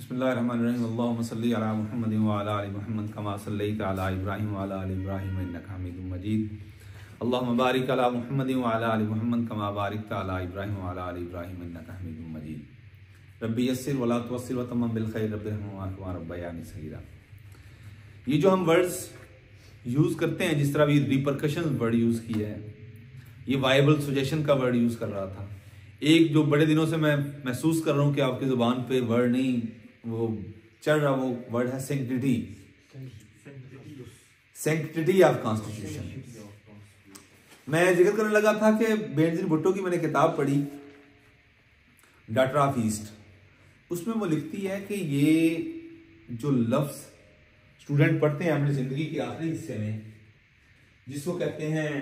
बिस्मिल्लाहिर्रहमानिर्रहीम अल्लाहुम्मा सल्ली अला मुहम्मदिन व अला आलि मुहम्मद कमा सल्लैता अला इब्राहीम व अला आलि इब्राहीम इन्नका हमीदुम मजीद। अल्लाहुम्मा बारिक अला मुहम्मदिन व अला आलि मुहम्मद कमा बारकता अला इब्राहीम व अला आलि इब्राहीम इन्नका हमीदुम मजीद। रब्बी यस्सिर व ला तुअस्सिर व तम्मिम बिल खैर रब्बिरहम्हुमा कमा रब्बयानी सगीरा। ये जो हम वर्ड्स यूज़ करते हैं, जिस तरह भी रिपरकशन वर्ड यूज़ किया है, ये वायबल सुजेशन का वर्ड यूज़ कर रहा था। एक जो बड़े दिनों से मैं महसूस कर रहा हूँ कि आपकी ज़ुबान पे वर्ड नहीं वो चल रहा, वो वर्ड है सैंक्टिटी, सैंक्टिटी ऑफ कॉन्स्टिट्यूशन। मैं जिक्र करने लगा था कि बेनजीर भुट्टो की मैंने किताब पढ़ी, डाटा ऑफ ईस्ट। उसमें वो लिखती है कि ये जो लफ्ज़ स्टूडेंट पढ़ते हैं अपनी ज़िंदगी के आखिरी हिस्से में, जिसको कहते हैं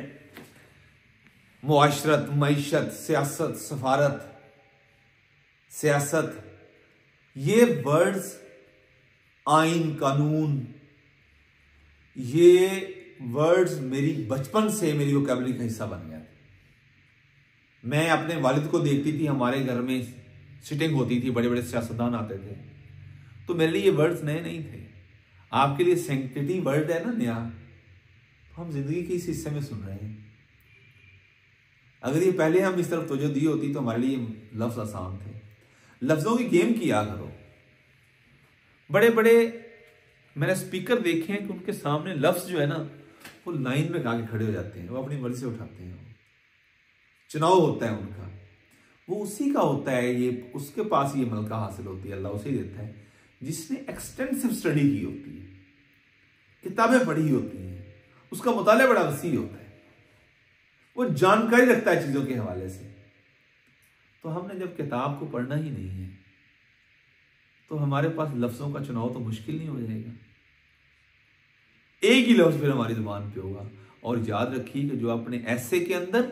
मुआशरत, मईशत, सियासत, सफारत, सियासत, ये वर्ड्स, आइन, कानून, ये वर्ड्स मेरी बचपन से मेरी वोकैबुलरी का हिस्सा बन गया था। मैं अपने वालिद को देखती थी, हमारे घर में सिटिंग होती थी, बड़े बड़े सियासतदान आते थे, तो मेरे लिए ये वर्ड्स नए नहीं थे। आपके लिए सैंक्टिटी वर्ड है ना नया, तो हम जिंदगी के इस हिस्से में सुन रहे हैं। अगर ये पहले हम इस तरफ तवज्जो दी होती तो हमारे लिए लफ्ज आसान थे। लफ्जों की गेम किया करो। बड़े बड़े मैंने स्पीकर देखे हैं कि उनके सामने लफ्ज जो है ना वो लाइन में आके खड़े हो जाते हैं, वो अपनी मर्जी से उठाते हैं। चुनाव होता है उनका, वो उसी का होता है, ये उसके पास ये मलका हासिल होती है, अल्लाह उसे देता है जिसने एक्सटेंसिव स्टडी की होती है, किताबें पढ़ी होती हैं, उसका मुताला बड़ा वसी होता है, वो जानकारी रखता है चीजों के हवाले से। तो हमने जब किताब को पढ़ना ही नहीं है तो हमारे पास लफ्जों का चुनाव तो मुश्किल नहीं हो जाएगा। एक ही लफ्ज फिर हमारी जुबान पे होगा। और याद रखिए कि जो अपने ऐसे के अंदर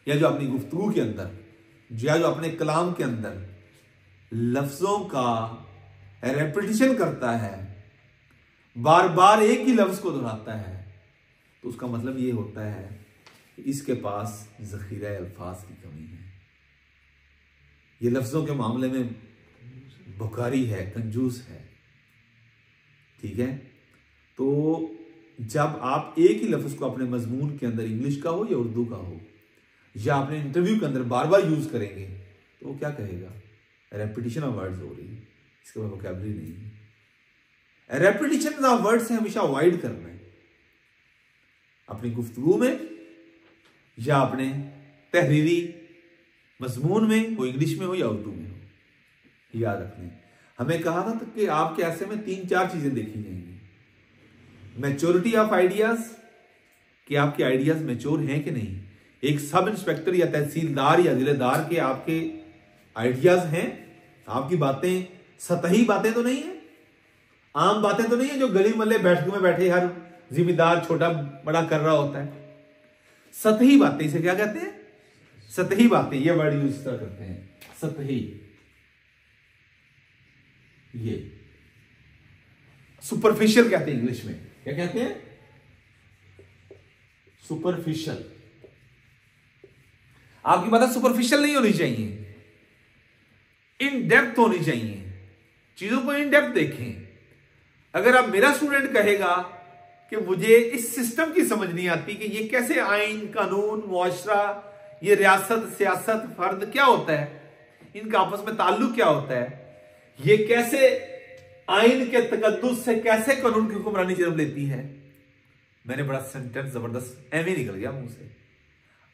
या जो अपनी गुफ्तगू के अंदर या जो अपने कलाम के अंदर लफ्जों का रेपिटिशन करता है, बार बार एक ही लफ्ज को दोहराता है, तो उसका मतलब ये होता है कि इसके पास ज़ख़ीरा अल्फाज की कमी है। ये लफ्जों के मामले में बुखारी है, कंजूस है। ठीक है, तो जब आप एक ही लफ्ज को अपने मजमून के अंदर, इंग्लिश का हो या उर्दू का हो, या अपने इंटरव्यू के अंदर बार बार यूज करेंगे, तो वो क्या कहेगा? रेपिटिशन ऑफ वर्ड्स हो रही है, इसके बाद वोकैबुलरी नहीं है। रेपिटिशन ऑफ वर्ड्स से हमेशा अवॉइड करना है अपनी गुफ्तगू में या अपने तहरीरी मजमून में, वो इंग्लिश में हो या उर्दू में हो। याद रखने हमें कहा था कि आपके ऐसे में 3-4 चीजें देखी जाएंगी। मैच्योरिटी ऑफ आइडियाज, कि आपके आइडियाज मैच्योर हैं कि नहीं। एक सब इंस्पेक्टर या तहसीलदार या जिलेदार के आपके आइडियाज हैं, आपकी बातें सतही बातें तो नहीं है, आम बातें तो नहीं है जो गली मल्ले बैठक में बैठे हर जिम्मेदार छोटा बड़ा कर रहा होता है। सतही बातें, इसे क्या कहते हैं? सतही बातें। ये वर्ड यूज करते हैं, सतही। ये सुपरफिशियल कहते हैं इंग्लिश में। क्या कहते हैं? सुपरफिशियल। आपकी बात सुपरफिशियल नहीं होनी चाहिए, इन डेप्थ होनी चाहिए। चीजों को इन डेप्थ देखें। अगर आप, मेरा स्टूडेंट कहेगा कि मुझे इस सिस्टम की समझ नहीं आती कि ये कैसे आइन, कानून, मुआशरा, ये रियासत, सियासत, फर्द क्या होता है, इनका आपस में ताल्लुक क्या होता है, ये कैसे आइन के तकद्दुस से कैसे कानून की हुक्मरानी जन्म लेती है। मैंने बड़ा सेंटेंस जबरदस्त एम निकल गया मुंह से।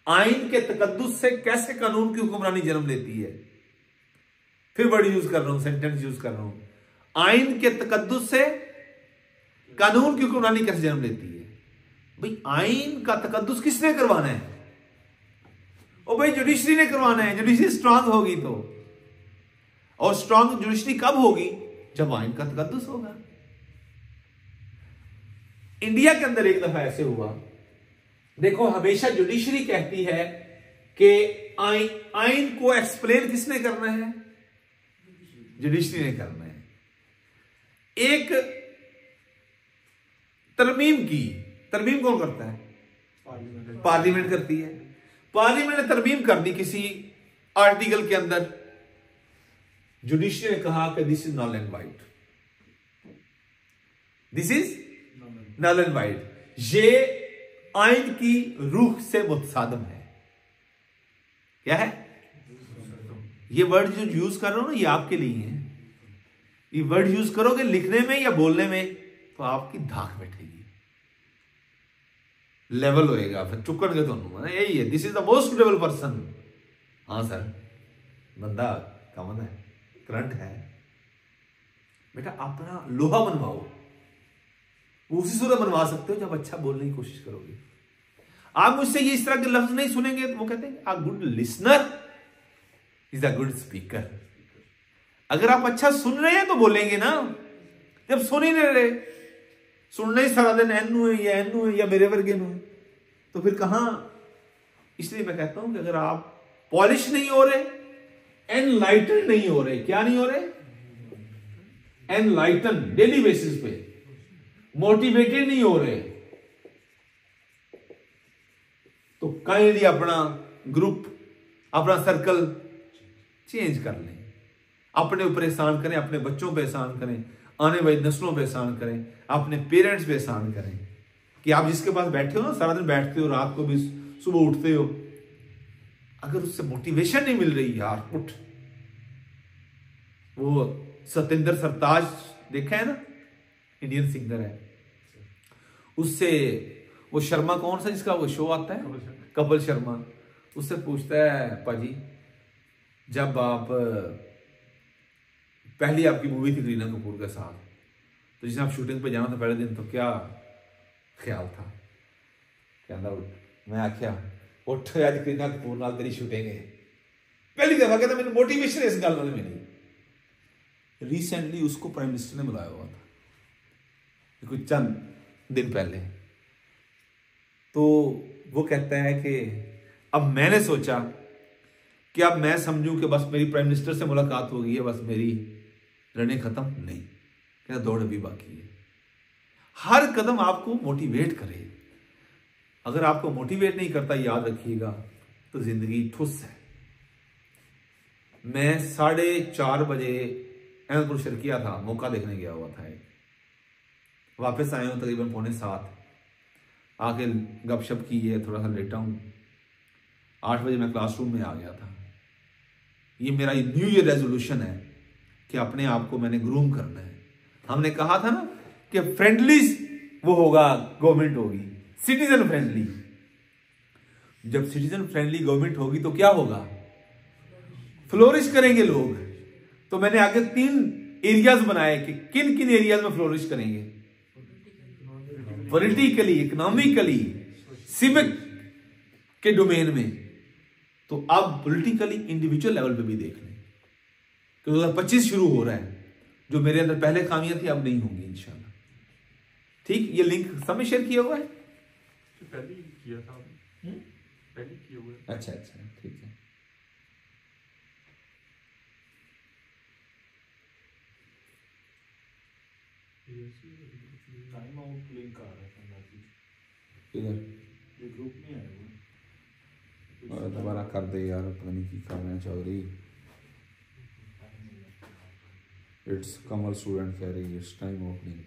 आइन के तकद्दुस से कैसे कानून की हुक्मरानी जन्म लेती है। फिर वर्ड यूज कर रहा हूं, सेंटेंस यूज कर रहा हूं। आइन के तकद्दुस से कानून की हुक्मरानी कैसे जन्म लेती है। भाई आइन का तकद्दुस किसने करवाना है? ओ भाई जुडिशरी ने करवाना है। जुडिशरी स्ट्रांग होगी तो, और स्ट्रांग जुडिशरी कब होगी? जब आइन का तकद्दुस होगा। इंडिया के अंदर एक दफा ऐसे हुआ, देखो हमेशा जुडिशरी कहती है कि आइन को एक्सप्लेन किसने करना है? जुडिशरी ने करना है। एक तरमीम कौन करता है? पार्लियामेंट करती है। पार्लियामेंट ने तरमीम कर दी किसी आर्टिकल के अंदर, जुडिशरी ने कहा कि this is null and void, this is null and void, ये आइन की रूह से मुतसादम है। क्या है? ये वर्ड जो यूज कर रहा हूं ना, ये आपके लिए है। ये वर्ड यूज करोगे लिखने में या बोलने में तो आपकी धाक बैठेगी, लेवल होएगा, फिर चुकणगे दोनों। यही है, this is the most suitable person. हाँ सर, बंदा कमन है, करंट है। बेटा अपना लोहा बनवाओ, वो उसी सूरत बनवा सकते हो जब अच्छा बोलने की कोशिश करोगे। आप मुझसे ये इस तरह के लफ्ज नहीं सुनेंगे तो वो कहते हैं, a good listener is a good speaker. अगर आप अच्छा सुन रहे हैं तो बोलेंगे ना, जब सुन ही नहीं रहे, सुनना ही सारा दिन एनू है या मेरे वर्गे नु, तो फिर कहां। इसलिए मैं कहता हूं कि अगर आप पॉलिश नहीं हो रहे, एनलाइटन नहीं हो रहे, क्या नहीं हो रहे? एनलाइटन, डेली बेसिस पे मोटिवेटेड नहीं हो रहे, तो काइंडली अपना ग्रुप, अपना सर्कल चेंज कर लें। अपने ऊपर एहसान करें, अपने बच्चों पे एहसान करें, आने वाली नस्लों पे एहसान करें, अपने पेरेंट्स पे एहसान करें। कि आप जिसके पास बैठे हो ना, सारा दिन बैठते हो, रात को भी सुबह उठते हो, अगर उससे मोटिवेशन नहीं मिल रही, यार उठ। वो सतेंद्र सरताज देखा है ना, इंडियन सिंगर है, उससे वो शर्मा कौन सा जिसका वो शो आता है, कपिल शर्मा, उससे पूछता है, पाजी जब आप पहली आपकी मूवी थी करीना कपूर के साथ, तो जिसने आप शूटिंग पे जाना था पहले दिन, तो क्या ख्याल था? कहता मैं आख्या उठ अज करीना कपूर नाल तेरी शूटिंग है। पहली दफा कहता मैंने मोटिवेशन इस गल नाल मिली। रिसेंटली उसको प्राइम मिनिस्टर ने बुलाया हुआ था कुछ चंद दिन पहले, तो वो कहता है कि अब मैंने सोचा कि अब मैं समझूं कि बस मेरी प्राइम मिनिस्टर से मुलाकात हो गई है, बस मेरी रनिंग खत्म नहीं, क्या दौड़ भी बाकी है। हर कदम आपको मोटिवेट करे। अगर आपको मोटिवेट नहीं करता, याद रखिएगा, तो जिंदगी ठुस है। मैं 4:30 बजे अहमदपुर शर्किया था, मौका देखने गया हुआ था, वापस आया हूं तकरीबन 6:45, आके गपशप की है, थोड़ा सा लेटा हूं। 8 बजे मैं क्लासरूम में आ गया था। ये मेरा न्यू ईयर रेजोल्यूशन है कि अपने आप को मैंने ग्रूम करना है। हमने कहा था ना कि फ्रेंडली वो होगा, गवर्नमेंट होगी सिटीजन फ्रेंडली। जब सिटीजन फ्रेंडली गवर्नमेंट होगी तो क्या होगा? फ्लोरिश करेंगे लोग। तो मैंने आगे 3 एरियाज बनाए कि किन किन एरियाज में फ्लोरिश करेंगे, पॉलिटिकली, इकोनॉमिकली, सिविक के डोमेन में। तो अब पॉलिटिकली इंडिविजुअल लेवल पे भी देख लें कि 2025 शुरू हो रहा है, जो मेरे अंदर पहले खामियां थी अब नहीं होंगी इंशाल्लाह। ठीक, ये लिंक सब में शेयर किया हुआ है, पहले किया था, पहले किया हुआ है। अच्छा, ठीक है। टाइम आउट लिंक आ रहा है मैसेज, किधर? ये ग्रुप में आया हुआ। और दोबारा कर दे यार, पता नहीं की कर रहे हैं चौधरी। इट्स कमल स्टूडेंट कह रही है, इट्स टाइम आउट लिंक।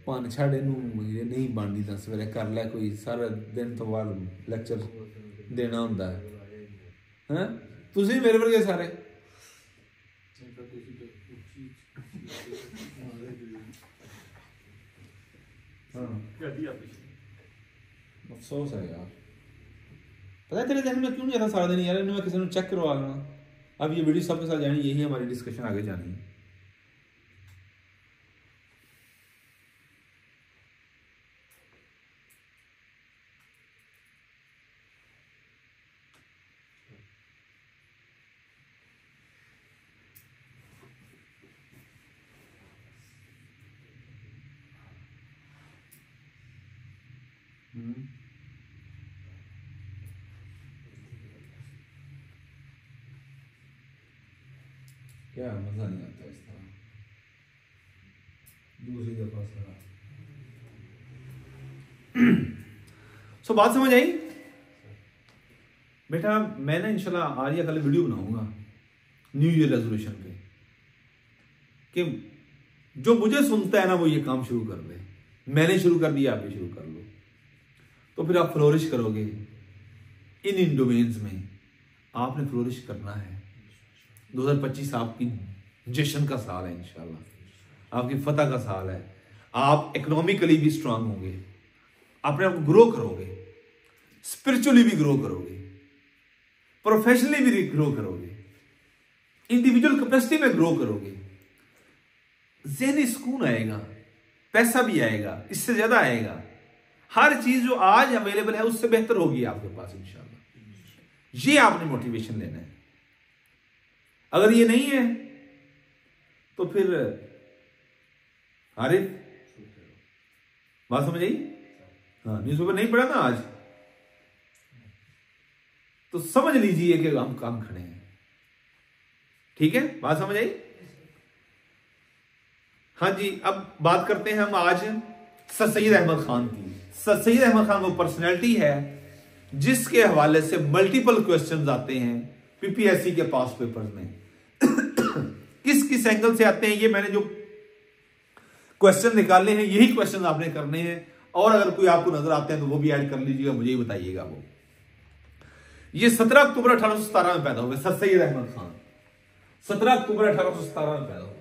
पान छाड़े ये नहीं बननी, तो सवेरे कर लै कोई, सारा दिन तो बाद लेक्चर देना होंदा है। तुसी मेरे वर्गे सारे अफसोस है यार। पता है तेरे ध्यान में क्यों नहीं आता सारा दिन यार? मैं किसी ने चेक करवा लेना। अब ये वीडियो सबके साथ जानी, यही हमारी डिस्कशन आगे जानी है। क्या मजा नहीं आता इस तरह, दूसरी दफा सारा। सो बात समझ आई बेटा? मैं ना इंशाल्लाह आज या कल वीडियो बनाऊंगा न्यू ईयर रेजोल्यूशन पे कि जो मुझे सुनता है ना वो ये काम शुरू कर दे। मैंने शुरू कर दिया, आप भी शुरू कर लो, तो फिर आप फ्लोरिश करोगे इन डोमेन्स में। आपने फ्लोरिश करना है। 2025 आपकी जश्न का साल है, इंशाल्लाह आपकी फतह का साल है। आप इकोनॉमिकली भी स्ट्रांग होंगे, अपने आप को ग्रो करोगे, स्पिरिचुअली भी ग्रो करोगे, प्रोफेशनली भी ग्रो करोगे, इंडिविजुअल कैपेसिटी में ग्रो करोगे, ज़हनी सुकून आएगा, पैसा भी आएगा, इससे ज्यादा आएगा। हर चीज जो आज अवेलेबल है उससे बेहतर होगी आपके पास इंशाल्लाह। ये आपने मोटिवेशन लेना है। अगर ये नहीं है तो फिर अरे बात समझ आई? हाँ, न्यूज़पेपर नहीं पढ़ा ना आज, तो समझ लीजिए कि हम काम खड़े हैं। ठीक है, बात समझ आई? हाँ जी, अब बात करते हैं हम आज सर सैयद अहमद खान की। सर सैयद अहमद खान वो पर्सनैलिटी है जिसके हवाले से मल्टीपल क्वेश्चंस आते हैं पीपीएससी के पास पेपर्स में। किस किस एंगल से आते हैं, ये मैंने जो क्वेश्चन निकाले हैं यही क्वेश्चन आपने करने हैं। और अगर कोई आपको नजर आते हैं तो वो भी ऐड कर लीजिएगा, मुझे ही बताइएगा। वो ये 17 अक्टूबर 1817 में पैदा हुए सर सैयद अहमद खान। 17 अक्टूबर 1817 में पैदा हुए।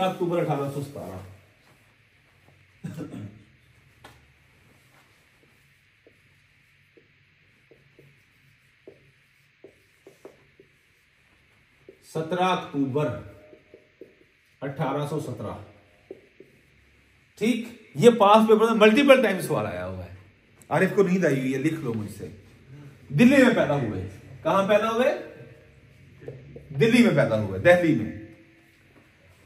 अक्टूबर 1817। अक्टूबर 1817। ठीक, ये पास पेपर में मल्टीपल टाइम सवाल आया हुआ है। आरिफ को नींद आई हुई है, लिख लो मुझसे। दिल्ली में पैदा हुए। कहां पैदा हुए? दिल्ली में पैदा हुए, दिल्ली में।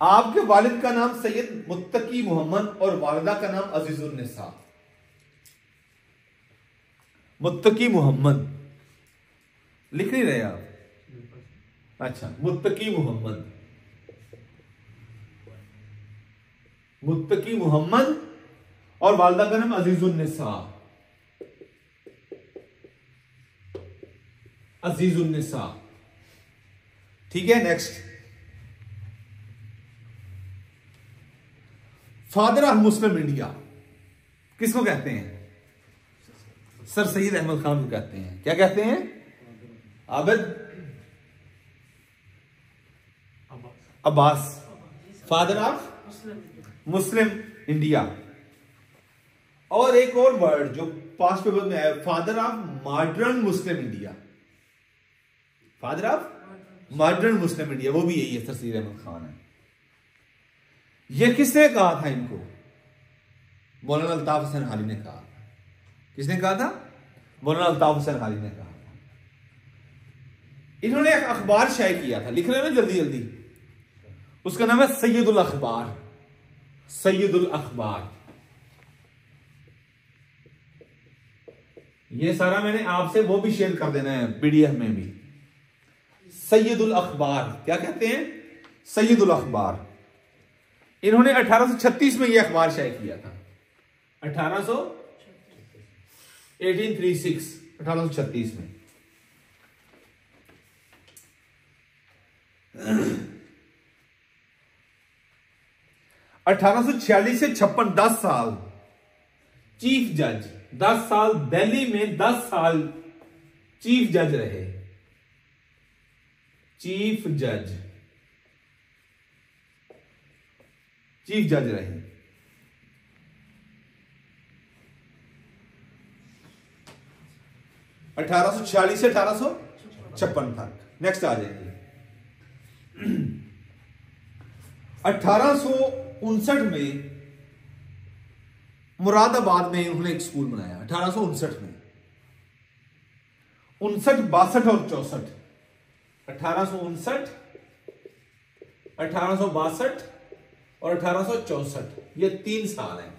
आपके वालिद का नाम सैयद मुत्तकी मोहम्मद और वालिदा का नाम अजीजुन्निसा। मुत्तकी मोहम्मद लिख नहीं रहे आप? अच्छा, मुत्तकी मोहम्मद, मुत्तकी मोहम्मद और वालिदा का नाम अजीजुन्निसा। अजीजुन्निसा, ठीक है। Next, father of Muslim India किसको कहते हैं? सर सैयद अहमद खान को कहते हैं। क्या कहते हैं? Abid Abbas, father of Muslim India. और एक और वर्ड जो पास पेपर में है, father of modern Muslim India. Father of modern Muslim India, वो भी यही है, सर सैयद अहमद खान है। ये किसने कहा था इनको? मौलाना अल्ताफ हुसैन हाली ने कहा। किसने कहा था? मौलाना अल्ताफ हुसैन हाली ने कहा। इन्होंने एक अखबार शाये किया था, लिख रहे हैं ना जल्दी जल्दी। उसका नाम है सैयदुल अखबार। सैयदुल अखबार। ये सारा मैंने आपसे वो भी शेयर कर देना है पीडीएफ में भी। सैयदुल अखबार क्या कहते हैं? सैयदुल अखबार। इन्होंने 1836 में यह अखबार शाये किया था। 1836 में। 1846 से 56, 10 साल चीफ जज। 10 साल दिल्ली में 10 साल चीफ जज रहे। चीफ जज रहे। 1846 से 1856 तक। नेक्स्ट आ जाएंगे। 1859 में मुरादाबाद में उन्होंने एक स्कूल बनाया। 1859 में 59, 62 और 64। 1859, 1862 और 1864, ये 3 साल हैं।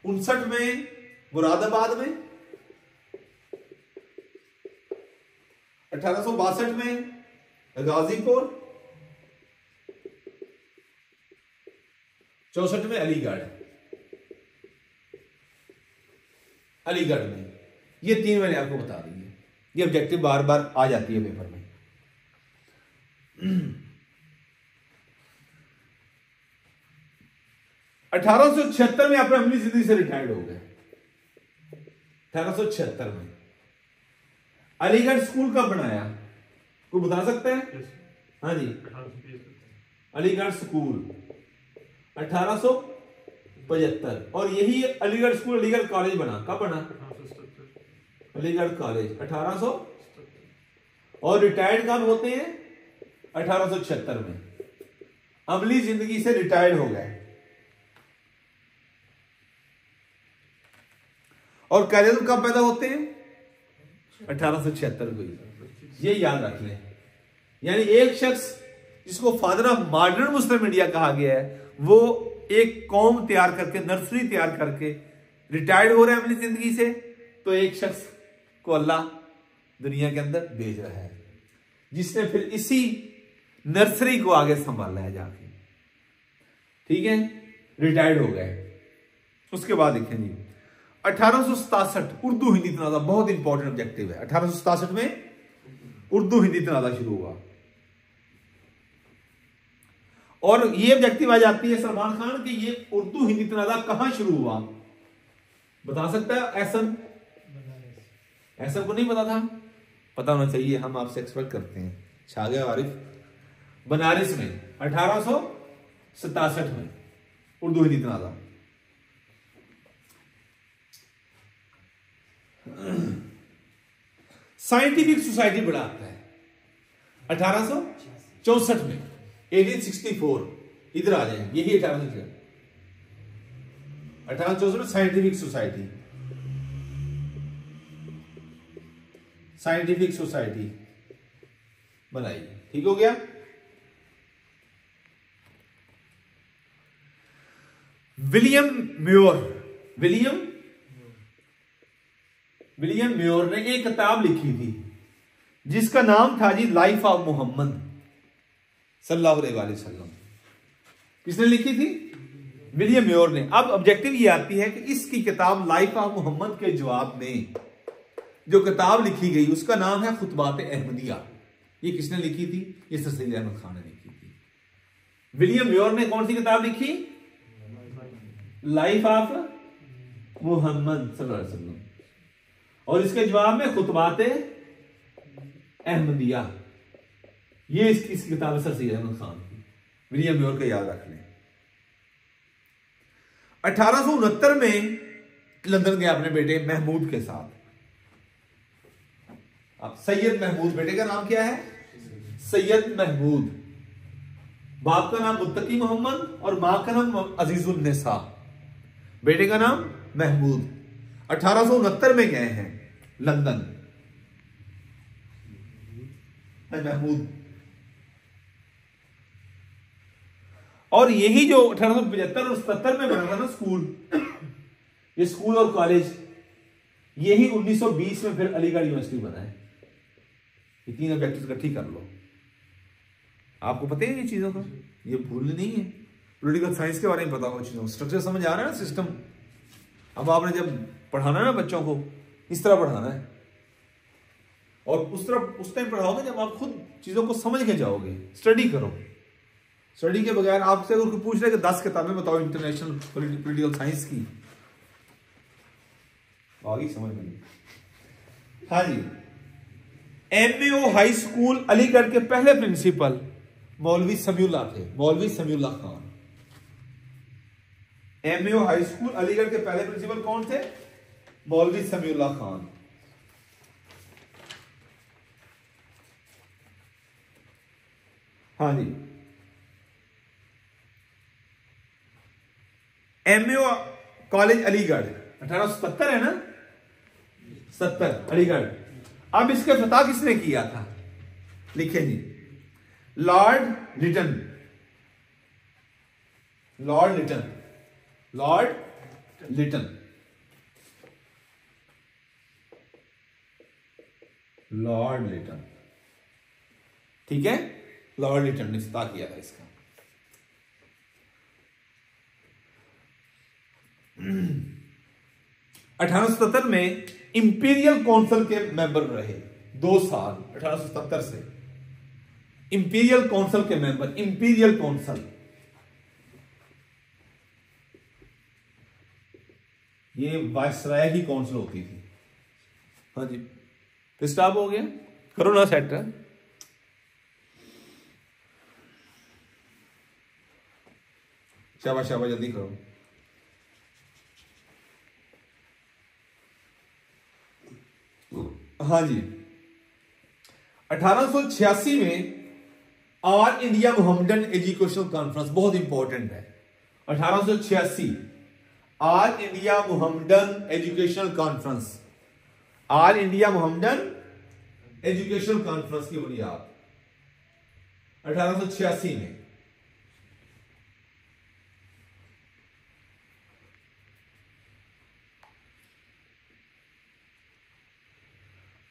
59 में मुरादाबाद में, 1862 में गाजीपुर, 64 में अलीगढ़ में। ये 3 मैंने आपको बता दी है। ये ऑब्जेक्टिव बार बार आ जाती है पेपर में। 1876 में आप अपनी जिंदगी से रिटायर्ड हो गए। 1876 में अलीगढ़ स्कूल कब बनाया, कोई बता सकता है? हाँ जी, अलीगढ़ स्कूल 1875। और यही अलीगढ़ स्कूल अलीगढ़ कॉलेज बना, कब बना? अलीगढ़ कॉलेज 1800। और रिटायर्ड कब होते हैं? 1876 में अमली जिंदगी से रिटायर्ड हो गए। और कैरियर कब पैदा होते हैं? 1876 को। ये याद रख लें। यानी एक शख्स जिसको father of modern Muslim India कहा गया है, वो एक कौम तैयार करके, नर्सरी तैयार करके रिटायर्ड हो रहे हैं अपनी जिंदगी से, तो एक शख्स को अल्लाह दुनिया के अंदर भेज रहा है, जिसने फिर इसी नर्सरी को आगे संभाला है जाके। ठीक है, रिटायर्ड हो गए। उसके बाद देखें जी 1867 उर्दू हिंदी तनाज़ा, बहुत इंपॉर्टेंट ऑब्जेक्टिव है। 1867 में उर्दू हिंदी तनाज़ा शुरू हुआ। और ये ऑब्जेक्टिव आ जाती है सलमान खान कि ये उर्दू हिंदी तनाज़ा कहां शुरू हुआ, बता सकता है? ऐसा को नहीं पता था? पता होना चाहिए, हम आपसे एक्सपेक्ट करते हैं। छा गया आरिफ। बनारस में 1867 में उर्दू हिंदी तनाज़ा। साइंटिफिक सोसाइटी बढ़ाता है 1864 में, 1864। इधर आ जाए, यही 1864 में साइंटिफिक सोसाइटी बनाई। ठीक हो गया। विलियम म्योर ने एक किताब लिखी थी जिसका नाम था जी लाइफ ऑफ मोहम्मद सल्लल्लाहु अलैहि वसल्लम। किसने लिखी थी? विलियम म्योर ने। अब ऑब्जेक्टिव ये आती है कि इसकी किताब लाइफ ऑफ मोहम्मद के जवाब में जो किताब लिखी गई उसका नाम है खुतबात अहमदिया। ये किसने लिखी थी? ये सर सैयद अहमद खान ने लिखी थी। विलियम म्योर ने कौन सी किताब लिखी? लाइफ ऑफ मोहम्मद सल्लल्लाहु अलैहि वसल्लम। और इसके जवाब में खुतबात अहमदिया। ये इसकी किताब है सर सैयद अहमद खान की। विलियम म्योर का याद रख लें। 1869 में लंदन गया अपने बेटे महमूद के साथ। अब सैयद महमूद, बेटे का नाम क्या है? सैयद महमूद। बाप का नाम मुत्तकी मोहम्मद और मां का नाम अजीजुन निसा। बेटे का नाम महमूद। 1869 में गए हैं लंदन महमूद। और यही जो 1875 और 77 में बना था ना स्कूल, ये स्कूल और कॉलेज, यही 1920 में फिर अलीगढ़ यूनिवर्सिटी बना है। ये 3 ऑब्जेक्टिव इकट्ठी कर लो। आपको पता है ये चीजों का, ये भूल नहीं है। पॉलिटिकल साइंस के बारे में पता हो, चीजों स्ट्रक्चर समझ आ रहा है ना, सिस्टम। अब आपने जब पढ़ाना है ना बच्चों को, इस तरह पढ़ाना है। और उस टाइम पढ़ाओगे जब आप खुद चीजों को समझ के जाओगे। स्टडी करो। स्टडी के बगैर आपसे अगर कोई पूछ रहे कि 10 किताबें बताओ इंटरनेशनल पॉलिटिकल साइंस की, आगे समझ में नहीं। हाँ जी, MAO हाई स्कूल अलीगढ़ के पहले प्रिंसिपल मौलवी समीउल्लाह थे, मौलवी Samiullah Khan. MAO high school Aligarh के पहले प्रिंसिपल कौन थे? मौलवी समीउल्लाह खान। हाँ जी, MAO कॉलेज अलीगढ़ 1870 है ना, 70 अलीगढ़। अब इसके फतह किसने किया था? लिखे जी, लॉर्ड लिटन। ठीक है, लॉर्ड लिटन ने फतह किया था इसका। 1877 में इंपीरियल काउंसिल के मेंबर रहे 2 साल 1877 से। इंपीरियल काउंसिल के मेंबर, इंपीरियल काउंसिल, ये वायसराय की काउंसिल होती थी। हाँ जी, तो स्टॉप हो गया, करो ना सेट। शाबाश शाबाश, जल्दी करो। हाँ जी, 1886 में all India Mohammedan educational conference, बहुत इंपॉर्टेंट है। 1886 all India Mohammedan educational conference, all India Mohammedan educational conference की बुनियाद 1886 में।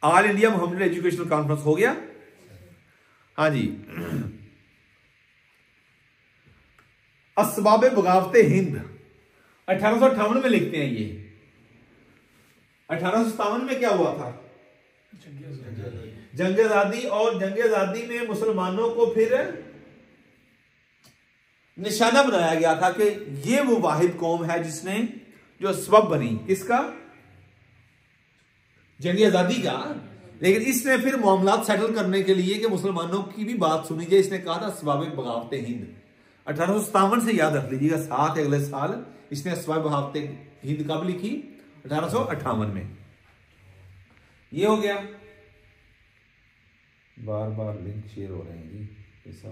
All India Mohammedan educational conference हो गया। हाँ जी, असबाब बगावत हिंद 1858 में लिखते हैं ये। 1857 में क्या हुआ था? जंग आजादी। और जंग आजादी में मुसलमानों को फिर निशाना बनाया गया था कि ये वो वाहिद कौम है जिसने जो सबब बनी किसका? जंग आजादी का। लेकिन इसने फिर मामलात सेटल करने के लिए कि मुसलमानों की भी बात सुनी जाए, इसने कहा था असबाब बगावत हिंद। 1857 से याद रख लीजिएगा, साथ अगले साल इसने असबाब बगावत हिंद कब लिखी? 1858 में। ये हो गया। बार बार लिंक शेयर हो रहे हैं जी ऐसा।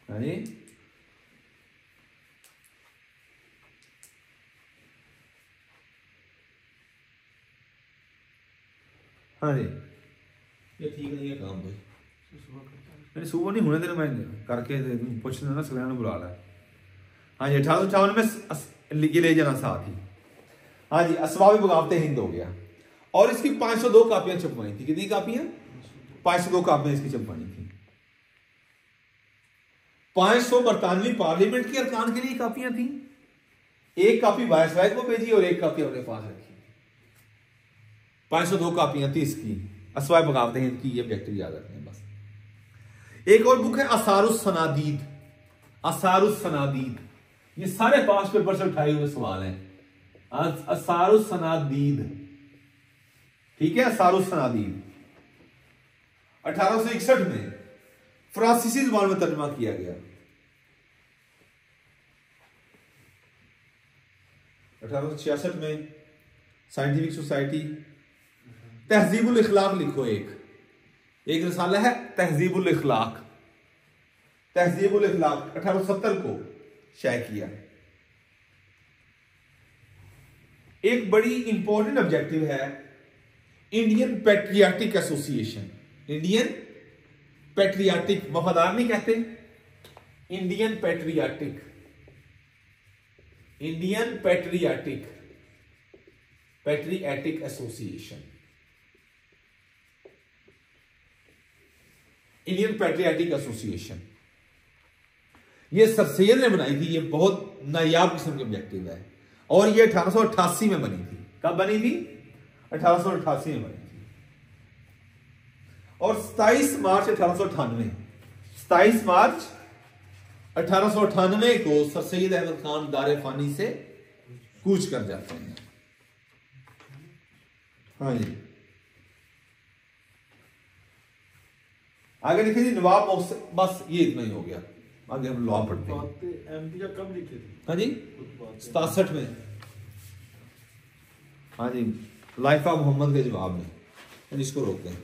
हाँ जी, हाँ जी, ये ठीक नहीं है काम भाई। मैंने सुबह नहीं होने देना, मैं करके पूछ लेना, सलाना बुला ला। हाँ जी, 1858 में ये ले जाना साथ ही। हाँ जी, असबाब बगावत हिंद हो गया। और इसकी 502 कापियां छपवाई थी। कितनी कापियां? 502 कापियां इसकी छपवाई थी। 500 बरतानवी पार्लियामेंट के अरकान के लिए कापियां थी। एक कापी वायसराय को भेजी और एक कापी अपने पास रखी। 502 कापियां थी इसकी, असबाब बगावत हिंद की। ये ऑब्जेक्टिव याद रखने बस। एक और बुक है असारुस सनादीद। असारुस सनादीद, ये सारे पास पेपर से उठाए हुए सवाल हैं। असारुस सनादीद, ठीक है, असारुस सनादीद 1861 में फ्रांसीसी जुबान में तर्जुमा किया गया। 1866 में साइंटिफिक सोसाइटी। तहजीबुल इखलाक लिखो, एक रिसाला है तहजीबुल इखलाक। तहजीबुल इखलाक 1870 को शाया किया। एक बड़ी इंपॉर्टेंट ऑब्जेक्टिव है Indian patriotic association. Indian patriotic, वफादार नहीं कहते, Indian patriotic, Indian patriotic, patriotic association, Indian patriotic association. ये सर सैयद ने बनाई थी। ये बहुत नायाब किस्म की ऑब्जेक्टिव है। और ये 1888 में बनी थी। कब बनी थी? 1888 में बनी थी। और 27 मार्च 1898, 27 मार्च 1898 को सर सैयद अहमद खान दारे फानी से कूच कर जाते हैं। हाँ जी, आगे लिखे जी नवाब मोहसिन। बस ये इतना ही हो गया, आगे हम लॉ पढ़ते हैं। एमपी का कब लिखे थे? हाँ जी, 67 में। हाँ जी, लाइफ ऑफ मोहम्मद के जवाब में। इसको रोकते हैं।